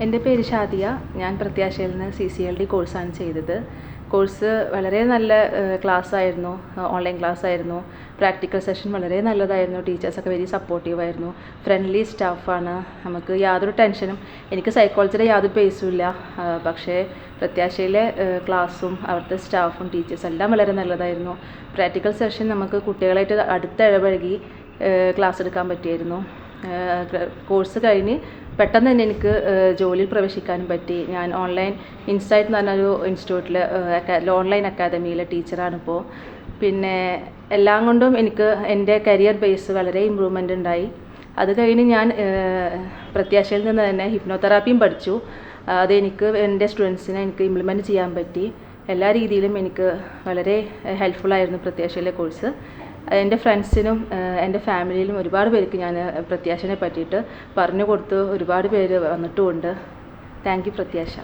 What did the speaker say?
എൻ്റെ പേര് ഷാദിയ. ഞാൻ പ്രത്യാശയിൽ നിന്ന് CCLD കോഴ്സാണ് ചെയ്തത്. കോഴ്സ് വളരെ നല്ല ക്ലാസ്സായിരുന്നു, ഓൺലൈൻ ക്ലാസ്സായിരുന്നു. പ്രാക്ടിക്കൽ സെഷൻ വളരെ നല്ലതായിരുന്നു. ടീച്ചേഴ്സൊക്കെ വെരി സപ്പോർട്ടീവായിരുന്നു. ഫ്രണ്ട്ലി സ്റ്റാഫാണ്. നമുക്ക് യാതൊരു ടെൻഷനും, എനിക്ക് സൈക്കോളജിയുടെ യാതൊരു ബേസും ഇല്ല. പക്ഷേ പ്രത്യാശയിലെ ക്ലാസ്സും അവിടുത്തെ സ്റ്റാഫും ടീച്ചേഴ്സും എല്ലാം വളരെ നല്ലതായിരുന്നു. പ്രാക്ടിക്കൽ സെഷൻ നമുക്ക് കുട്ടികളായിട്ട് അടുത്തിടപഴകി ക്ലാസ് എടുക്കാൻ പറ്റിയായിരുന്നു. കോഴ്സ് കഴിഞ്ഞ് പെട്ടെന്ന് തന്നെ എനിക്ക് ജോലിയിൽ പ്രവേശിക്കാനും പറ്റി. ഞാൻ ഓൺലൈൻ ഇൻസൈറ്റ് എന്ന് പറഞ്ഞൊരു ഇൻസ്റ്റിറ്റ്യൂട്ടിൽ ഓൺലൈൻ അക്കാദമിയിലെ ടീച്ചറാണിപ്പോൾ. പിന്നെ എല്ലാം കൊണ്ടും എനിക്ക് എൻ്റെ കരിയർ ബേസ് വളരെ ഇമ്പ്രൂവ്മെൻ്റ് ഉണ്ടായി. അത് കഴിഞ്ഞ് ഞാൻ പ്രത്യാശയിൽ നിന്ന് തന്നെ ഹിപ്നോതെറാപ്പിയും പഠിച്ചു. അതെനിക്ക് എൻ്റെ സ്റ്റുഡൻസിനെ എനിക്ക് ഇംപ്ലിമെൻറ്റ് ചെയ്യാൻ പറ്റി. എല്ലാ രീതിയിലും എനിക്ക് വളരെ ഹെൽപ്ഫുള്ളായിരുന്നു പ്രത്യാശയിലെ കോഴ്സ്. എൻ്റെ ഫ്രണ്ട്സിനും എൻ്റെ ഫാമിലിയിലും ഒരുപാട് പേർക്ക് ഞാൻ പ്രത്യാശയെ പറ്റിയിട്ട് പറഞ്ഞു കൊടുത്തു. ഒരുപാട് പേര് വന്നിട്ടുമുണ്ട്. താങ്ക് യു പ്രത്യാശ.